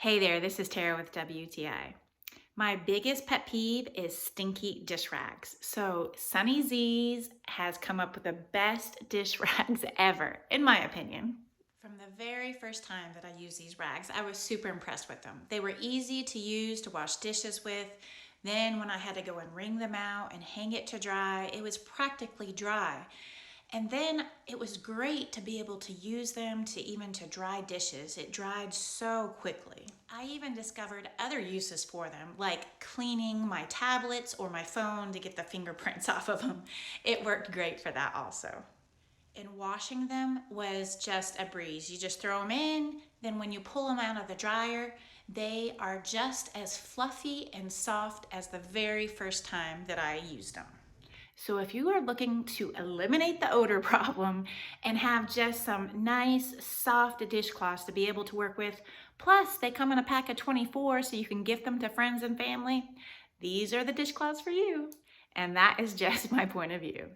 Hey there, this is Tara with WTI. My biggest pet peeve is stinky dish rags. So Sunny Z's has come up with the best dish rags ever, in my opinion. From the very first time that I used these rags, I was super impressed with them. They were easy to use to wash dishes with. Then when I had to go and wring them out and hang it to dry, it was practically dry. And then it was great to be able to use them to dry dishes. It dried so quickly. I even discovered other uses for them, like cleaning my tablets or my phone to get the fingerprints off of them. It worked great for that also. And washing them was just a breeze. You just throw them in, then when you pull them out of the dryer, they are just as fluffy and soft as the very first time that I used them. So if you are looking to eliminate the odor problem and have just some nice soft dishcloths to be able to work with, plus they come in a pack of 24 so you can gift them to friends and family, these are the dishcloths for you. And that is just my point of view.